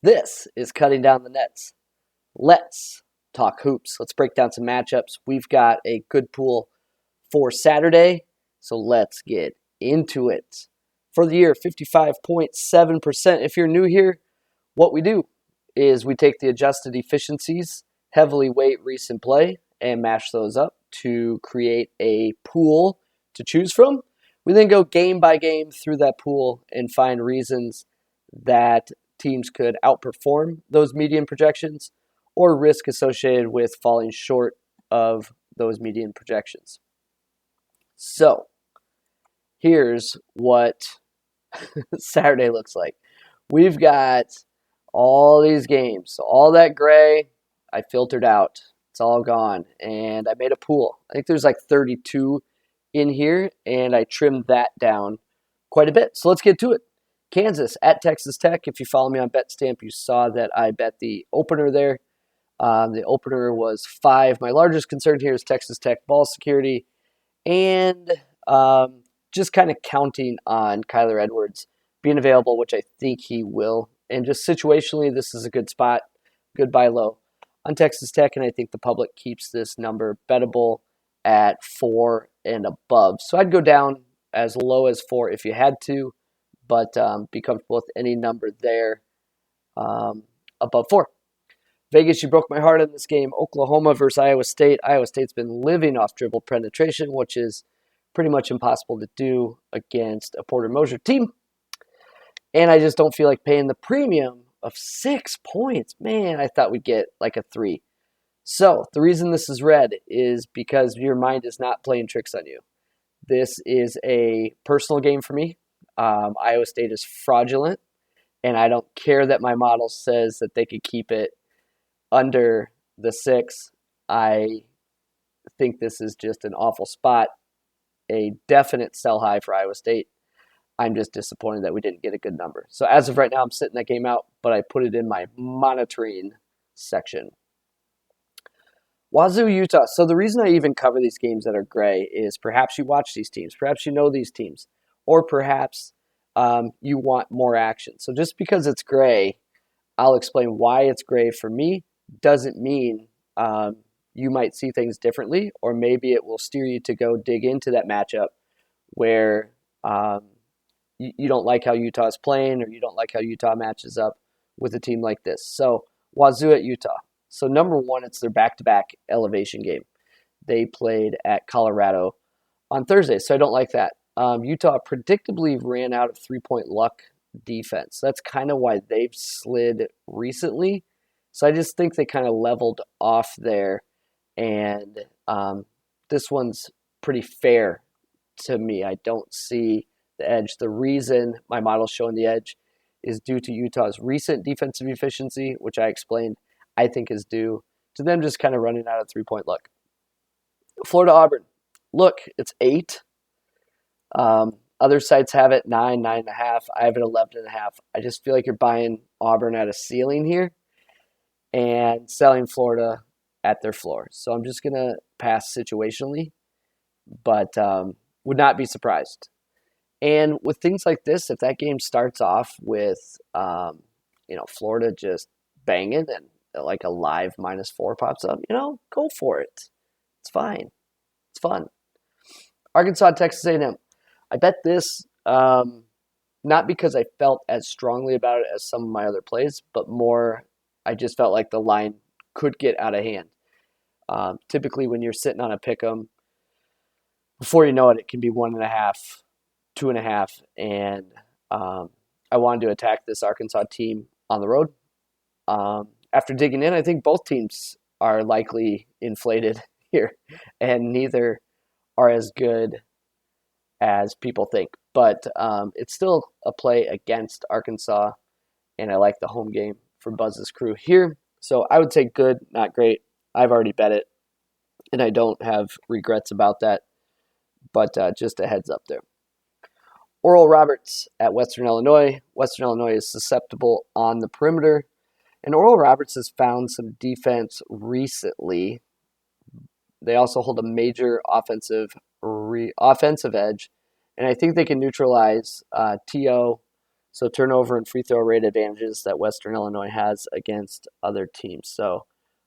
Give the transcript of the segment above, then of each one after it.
This is Cutting Down the Nets. Let's talk hoops. Let's break down some matchups. We've got a good pool for Saturday, so let's get into it. For the year, 55.7%. If you're new here, what we do is we take the adjusted efficiencies, heavily weight recent play, and mash those up to create a pool to choose from. We then go game by game through that pool and find reasons that teams could outperform those median projections or risk associated with falling short of those median projections. So here's what Saturday looks like. We've got all these games. So all that gray, I filtered out. It's all gone. And I made a pool. I think there's like 32 in here, and I trimmed that down quite a bit. So let's get to it. Kansas at Texas Tech. If you follow me on BetStamp, you saw that I bet the opener there. The opener was 5. My largest concern here is Texas Tech ball security and just kind of counting on Kyler Edwards being available, which I think he will. And just situationally, this is a good spot, good buy low on Texas Tech, and I think the public keeps this number bettable at 4 and above. So I'd go down as low as 4 if you had to, but be comfortable with any number there above 4. Vegas, you broke my heart in this game. Oklahoma versus Iowa State. Iowa State's been living off dribble penetration, which is pretty much impossible to do against a Porter Moser team. And I just don't feel like paying the premium of 6 points. Man, I thought we'd get like a 3. So the reason this is red is because your mind is not playing tricks on you. This is a personal game for me. Iowa State is fraudulent, and I don't care that my model says that they could keep it under the 6. I think this is just an awful spot. A definite sell high for Iowa State. I'm just disappointed that we didn't get a good number. So as of right now, I'm sitting that game out, but I put it in my monitoring section. Wazoo, Utah. So the reason I even cover these games that are gray is perhaps you watch these teams, perhaps you know these teams, or perhaps you want more action. So just because it's gray, I'll explain why it's gray for me. Doesn't mean you might see things differently, or maybe it will steer you to go dig into that matchup where you don't like how Utah's playing, or you don't like how Utah matches up with a team like this. So Wazoo at Utah. So number one, it's their back-to-back elevation game. They played at Colorado on Thursday, so I don't like that. Utah predictably ran out of three-point luck defense. That's kind of why they've slid recently. So I just think they kind of leveled off there, and this one's pretty fair to me. I don't see the edge. The reason my model's showing the edge is due to Utah's recent defensive efficiency, which I explained, I think is due to them just kind of running out of three-point luck. Florida Auburn. Look, it's 8. Other sites have it 9, 9.5. I have it 11.5. I just feel like you're buying Auburn at a ceiling here and selling Florida at their floor. So I'm just going to pass situationally, but would not be surprised. And with things like this, if that game starts off with, Florida just banging and like a live -4 pops up, go for it. It's fine. It's fun. Arkansas, Texas A&M. I bet this not because I felt as strongly about it as some of my other plays, but more I just felt like the line could get out of hand. Typically, when you're sitting on a pick'em, before you know it, it can be 1.5, 2.5, and I wanted to attack this Arkansas team on the road. After digging in, I think both teams are likely inflated here, and neither are as good as people think. But it's still a play against Arkansas, and I like the home game for Buzz's crew here. So I would say good, not great. I've already bet it, and I don't have regrets about that, but just a heads up there. Oral Roberts at Western Illinois. Western Illinois is susceptible on the perimeter, and Oral Roberts has found some defense recently. They also hold a major offensive edge, and I think they can neutralize T.O., So turnover and free throw rate advantages that Western Illinois has against other teams. So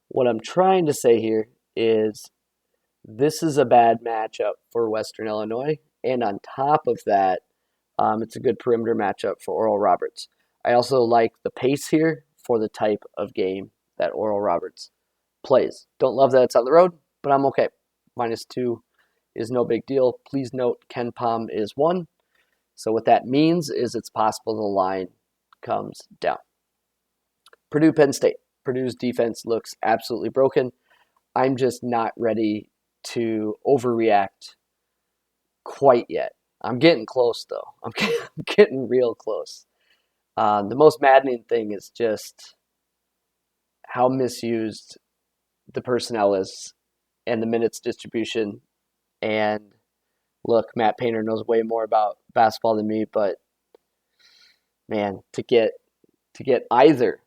what I'm trying to say here is this is a bad matchup for Western Illinois. And on top of that, it's a good perimeter matchup for Oral Roberts. I also like the pace here for the type of game that Oral Roberts plays. Don't love that it's on the road, but I'm okay. -2 is no big deal. Please note Ken Pom is 1. So what that means is it's possible the line comes down. Purdue, Penn State. Purdue's defense looks absolutely broken. I'm just not ready to overreact quite yet. I'm getting close, though. I'm getting real close. The most maddening thing is just how misused the personnel is and the minutes distribution. And look, Matt Painter knows way more about basketball than me, but man, to get either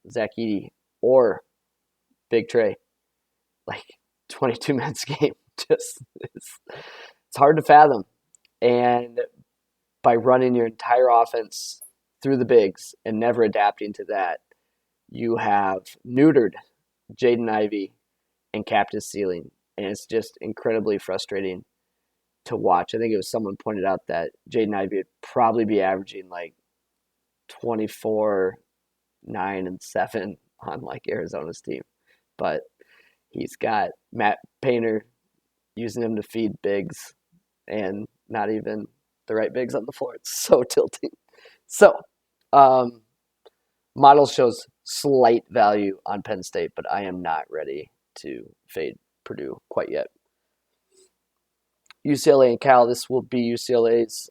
Zach Edey or Big Trey, like 22 minutes a game, just it's hard to fathom. And by running your entire offense through the bigs and never adapting to that, you have neutered Jaden Ivey and capped his ceiling. And it's just incredibly frustrating to watch. I think it was someone pointed out that Jaden Ivey would probably be averaging like 24, 9, and 7 on like Arizona's team. But he's got Matt Painter using him to feed bigs and not even the right bigs on the floor. It's so tilting. So, model shows slight value on Penn State, but I am not ready to fade Purdue quite yet. UCLA and Cal, this will be UCLA's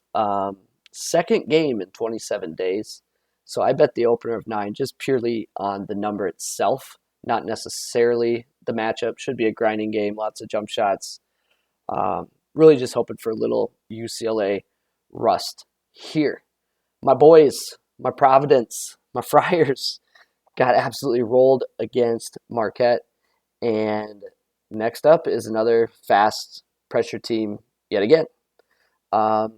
second game in 27 days. So I bet the opener of 9 just purely on the number itself, not necessarily the matchup. Should be a grinding game, lots of jump shots. Really just hoping for a little UCLA rust here. My boys, my Providence, my Friars got absolutely rolled against Marquette. And next up is another fast pressure team yet again.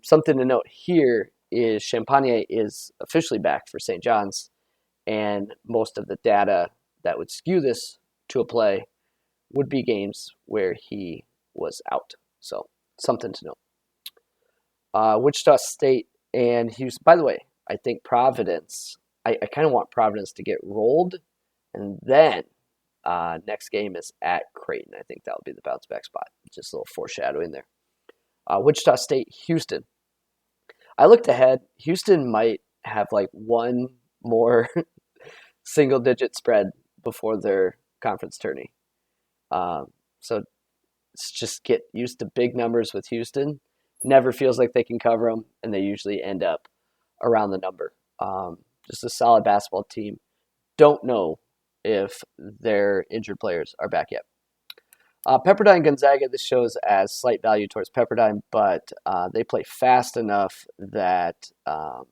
Something to note here is Champagne is officially back for St. John's, and most of the data that would skew this to a play would be games where he was out. So something to note. Wichita State and Houston. By the way, I think Providence, I kind of want Providence to get rolled, and then next game is at Creighton. I think that'll be the bounce back spot. Just a little foreshadowing there. Wichita State, Houston. I looked ahead. Houston might have like one more single-digit spread before their conference tourney. So let's just get used to big numbers with Houston. Never feels like they can cover them, and they usually end up around the number. Just a solid basketball team. Don't know if their injured players are back yet. Pepperdine Gonzaga, this shows as slight value towards Pepperdine, but they play fast enough that I'm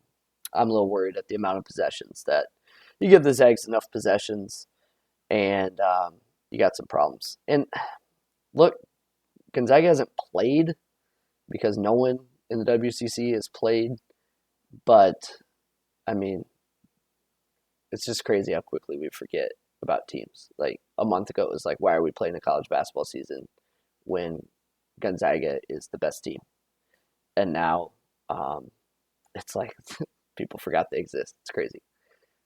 a little worried at the amount of possessions that you give the Zags enough possessions and you got some problems. And look, Gonzaga hasn't played because no one in the WCC has played, but I mean, it's just crazy how quickly we forget about teams. Like a month ago, it was like, why are we playing a college basketball season when Gonzaga is the best team? And now it's like people forgot they exist. It's crazy.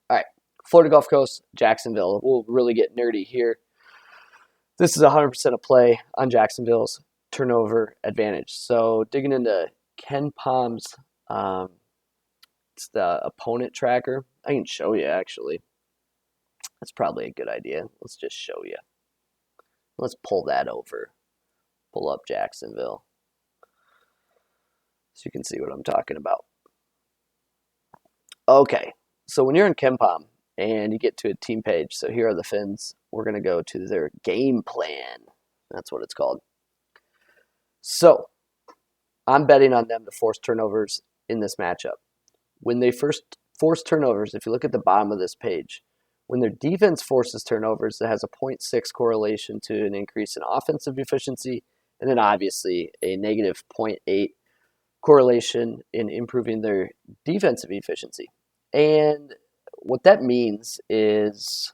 All right, Florida Gulf Coast, Jacksonville. We'll really get nerdy here. This is 100% a play on Jacksonville's turnover advantage. So digging into Ken Pom's, it's the opponent tracker. I can show you actually. That's probably a good idea. Let's just show you. Let's pull that over. Pull up Jacksonville so you can see what I'm talking about. Okay, so when you're in KenPom and you get to a team page, so here are the Finns. We're going to go to their game plan. That's what it's called. So I'm betting on them to force turnovers in this matchup. When they first force turnovers, if you look at the bottom of this page, when their defense forces turnovers, it has a 0.6 correlation to an increase in offensive efficiency, and then obviously a negative 0.8 correlation in improving their defensive efficiency. And what that means is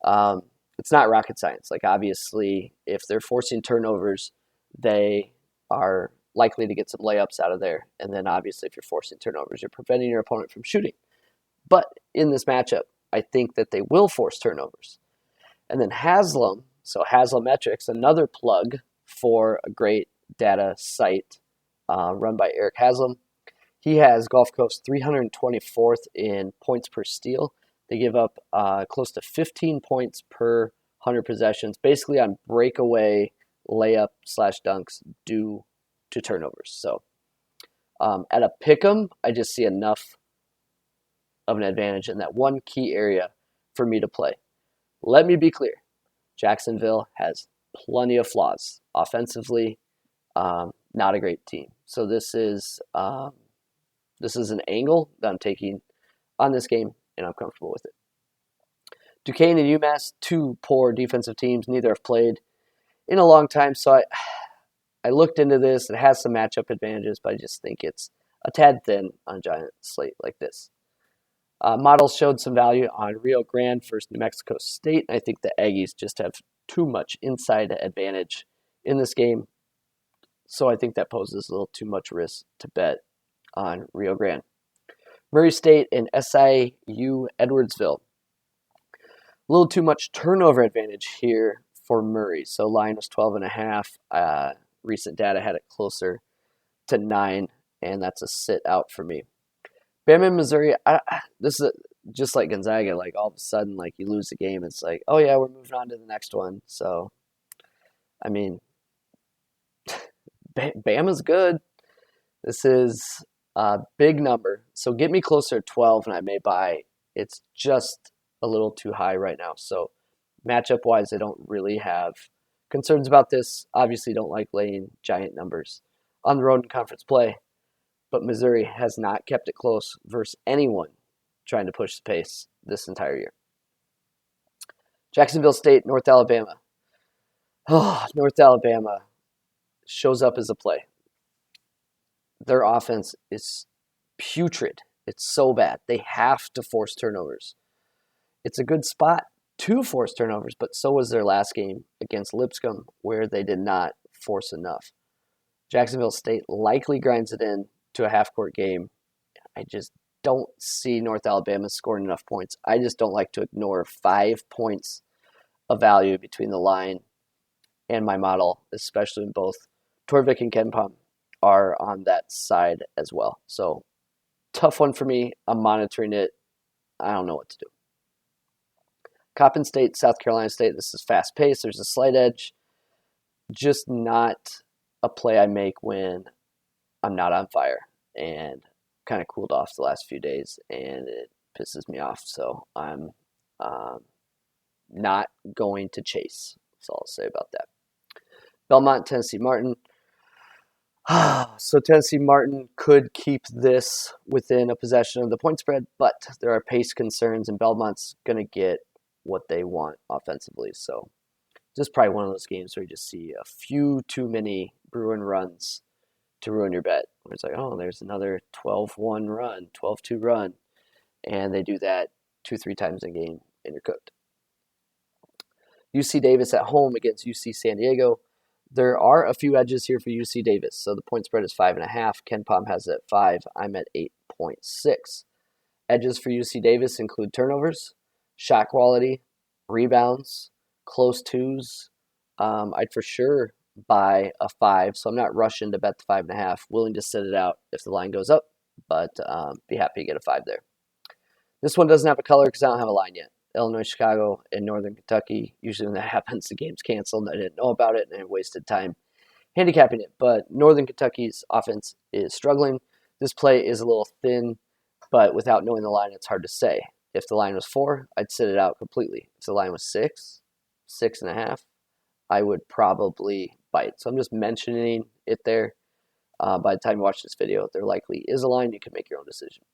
it's not rocket science. Like, obviously, if they're forcing turnovers, they are likely to get some layups out of there. And then, obviously, if you're forcing turnovers, you're preventing your opponent from shooting. But in this matchup, I think that they will force turnovers. And then Haslam, so Haslametrics, another plug for a great data site run by Eric Haslam. He has Gulf Coast 324th in points per steal. They give up close to 15 points per 100 possessions, basically on breakaway layup / dunks due to turnovers. So at a pick'em, I just see enough of an advantage in that one key area for me to play. Let me be clear. Jacksonville has plenty of flaws. Offensively, not a great team. So this is an angle that I'm taking on this game, and I'm comfortable with it. Duquesne and Umass, two poor defensive teams. Neither have played in a long time, so I looked into this. It has some matchup advantages, but I just think it's a tad thin on a giant slate like this. Models showed some value on Rio Grande versus New Mexico State. I think the Aggies just have too much inside advantage in this game, so I think that poses a little too much risk to bet on Rio Grande. Murray State and SIU Edwardsville. A little too much turnover advantage here for Murray. So line was 12.5. Recent data had it closer to 9, and that's a sit out for me. Bama, Missouri, this is just like Gonzaga. Like, all of a sudden, like, you lose the game, it's like, oh yeah, we're moving on to the next one. So, I mean, Bama's good. This is a big number. So get me closer to 12 and I may buy. It's just a little too high right now. So matchup-wise, I don't really have concerns about this. Obviously, don't like laying giant numbers on the road in conference play. But Missouri has not kept it close versus anyone trying to push the pace this entire year. Jacksonville State, North Alabama. Oh, North Alabama shows up as a play. Their offense is putrid. It's so bad. They have to force turnovers. It's a good spot to force turnovers, but so was their last game against Lipscomb, where they did not force enough. Jacksonville State likely grinds it in to a half-court game. I just don't see North Alabama scoring enough points. I just don't like to ignore 5 points of value between the line and my model, especially when both Torvik and KenPom are on that side as well. So, tough one for me. I'm monitoring it. I don't know what to do. Coppin State, South Carolina State. This is fast-paced. There's a slight edge. Just not a play I make when I'm not on fire, and kind of cooled off the last few days, and it pisses me off. So I'm not going to chase. That's all I'll say about that. Belmont, Tennessee Martin. So Tennessee Martin could keep this within a possession of the point spread, but there are pace concerns, and Belmont's going to get what they want offensively. So just probably one of those games where you just see a few too many Bruin runs to ruin your bet. Where it's like, oh, there's another 12-1 run, 12-2 run, and they do that 2-3 times a game, and you're cooked. UC Davis at home against UC San Diego. There are a few edges here for UC Davis. So the point spread is 5.5. KenPom has it at 5. I'm at 8.6. Edges for UC Davis include turnovers, shot quality, rebounds, close twos. I'd for sure buy a 5, so I'm not rushing to bet the 5.5. Willing to sit it out if the line goes up, but be happy to get a 5 there. This one doesn't have a color because I don't have a line yet. Illinois, Chicago, and Northern Kentucky. Usually when that happens, the game's canceled. I didn't know about it, and I wasted time handicapping it. But Northern Kentucky's offense is struggling. This play is a little thin, but without knowing the line, it's hard to say. If the line was 4, I'd sit it out completely. If the line was 6, 6.5, I would probably bite. So I'm just mentioning it there. By the time you watch this video, there likely is a line. You can make your own decision.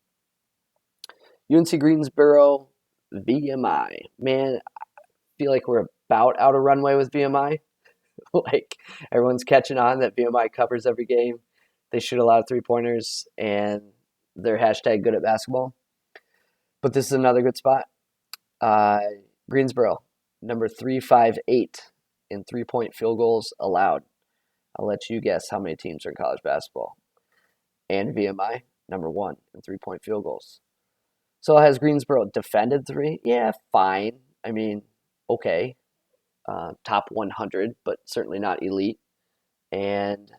UNC Greensboro, VMI. Man, I feel like we're about out of runway with VMI. Like, everyone's catching on that VMI covers every game. They shoot a lot of three-pointers, and they're hashtag good at basketball. But this is another good spot. Greensboro, number 358 in 3-point field goals allowed. I'll let you guess how many teams are in college basketball. And VMI, number 1 in 3-point field goals. So has Greensboro defended 3? Yeah, fine. I mean, okay. Top 100, but certainly not elite. And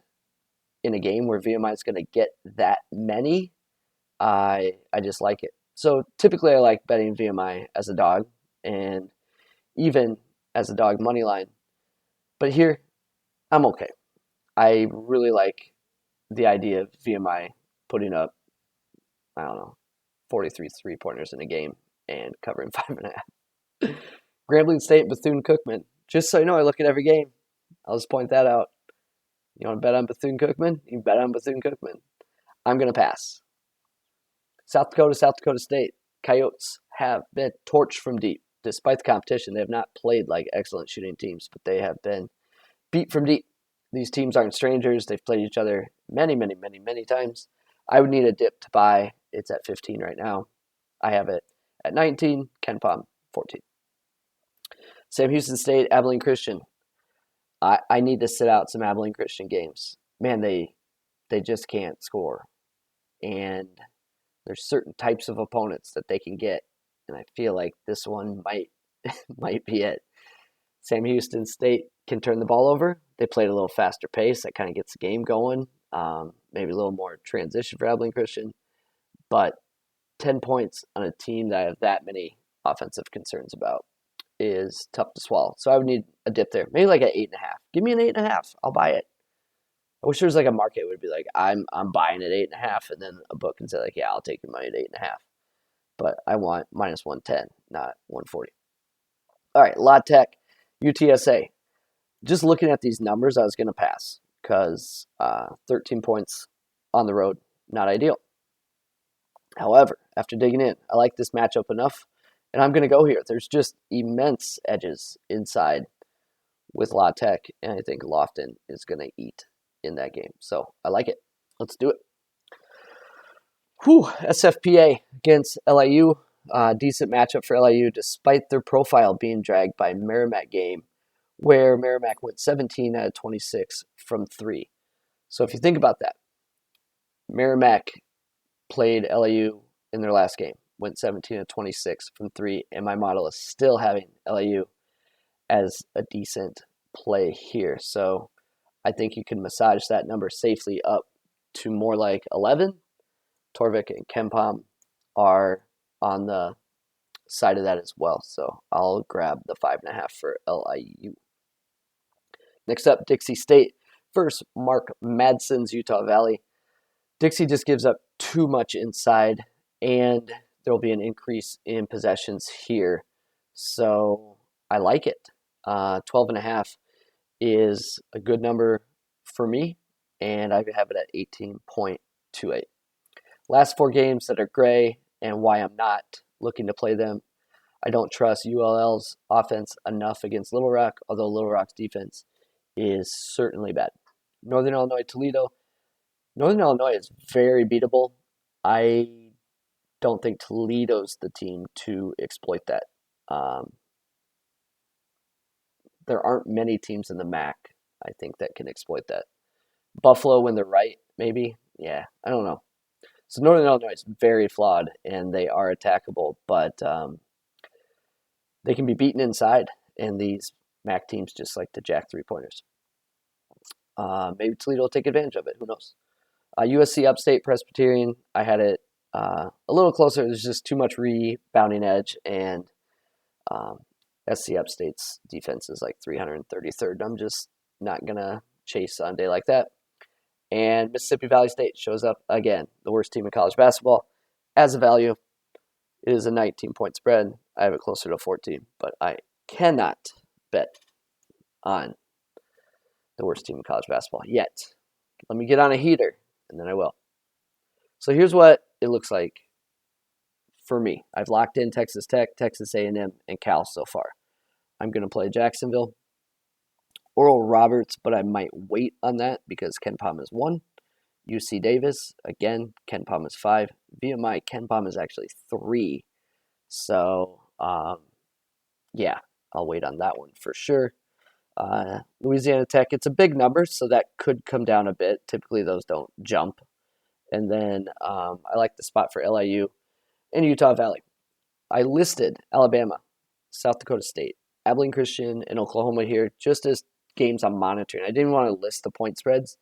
in a game where VMI is going to get that many, I just like it. So typically I like betting VMI as a dog and even as a dog money line. But here, I'm okay. I really like the idea of VMI putting up, I don't know, 43 three-pointers in a game and covering 5.5. Grambling State, Bethune-Cookman. Just so you know, I look at every game. I'll just point that out. You want to bet on Bethune-Cookman? You bet on Bethune-Cookman. I'm going to pass. South Dakota State. Coyotes have been torched from deep. Despite the competition, they have not played like excellent shooting teams, but they have been beat from deep. These teams aren't strangers. They've played each other many times. I would need a dip to buy. It's at 15 right now. I have it at 19, Ken Pom 14. Sam Houston State, Abilene Christian. I need to sit out some Abilene Christian games. Man, they just can't score. And there's certain types of opponents that they can get. And I feel like this one might be it. Sam Houston State can turn the ball over. They played a little faster pace. That kind of gets the game going. Maybe a little more transition for Abilene Christian. But 10 points on a team that I have that many offensive concerns about is tough to swallow. So I would need a dip there. Maybe like an 8.5. Give me an 8.5. I'll buy it. I wish there was like a market would be like, I'm buying at 8.5, and then a book can say like, yeah, I'll take your money at 8.5. But I want minus 110, not 140. All right, La Tech, UTSA. Just looking at these numbers, I was going to pass because 13 points on the road, not ideal. However, after digging in, I like this matchup enough, and I'm going to go here. There's just immense edges inside with La Tech, and I think Lofton is going to eat in that game. So I like it. Let's do it. SFPA against LIU. Decent matchup for LIU despite their profile being dragged by Merrimack game where Merrimack went 17 out of 26 from 3. So if you think about that, Merrimack played LIU in their last game, went 17 out of 26 from 3, and my model is still having LIU as a decent play here. So I think you can massage that number safely up to more like 11. Torvik and Kempom are on the side of that as well. So I'll grab the 5.5 for LIU. Next up, Dixie State. First, Mark Madsen's Utah Valley. Dixie just gives up too much inside, and there will be an increase in possessions here. So I like it. 12.5 is a good number for me, and I have it at 18.28. Last 4 games that are gray, and why I'm not looking to play them. I don't trust ULL's offense enough against Little Rock, although Little Rock's defense is certainly bad. Northern Illinois, Toledo. Northern Illinois is very beatable. I don't think Toledo's the team to exploit that. There aren't many teams in the MAC, I think, that can exploit that. Buffalo, when they're right, maybe. Yeah, I don't know. So Northern Illinois is very flawed, and they are attackable, but they can be beaten inside, and these MAC teams just like to jack three-pointers. Maybe Toledo will take advantage of it. Who knows? USC Upstate Presbyterian, I had it a little closer. There's just too much rebounding edge, and SC Upstate's defense is like 333rd. I'm just not going to chase on a day like that. And Mississippi Valley State shows up again, the worst team in college basketball. As a value, it is a 19-point spread. I have it closer to 14, but I cannot bet on the worst team in college basketball yet. Let me get on a heater, and then I will. So here's what it looks like for me. I've locked in Texas Tech, Texas A&M, and Cal so far. I'm going to play Jacksonville. Oral Roberts, but I might wait on that because Ken Pom is 1. UC Davis, again, Ken Pom is 5. VMI, Ken Pom is actually 3. So, yeah, I'll wait on that one for sure. Louisiana Tech, it's a big number, so that could come down a bit. Typically, those don't jump. And then I like the spot for LIU and Utah Valley. I listed Alabama, South Dakota State, Abilene Christian, and Oklahoma here just as games I'm monitoring. I didn't want to list the point spreads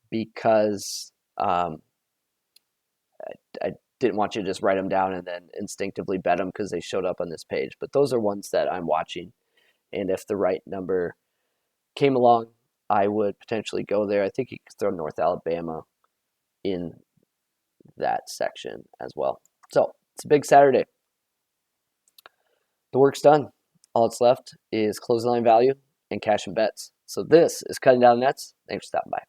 because I didn't want you to just write them down and then instinctively bet them because they showed up on this page. But those are ones that I'm watching. And if the right number came along, I would potentially go there. I think you could throw North Alabama in that section as well. So it's a big Saturday. The work's done. All that's left is closing line value and cash and bets. So this is Cutting Down Nets. Thanks for stopping by.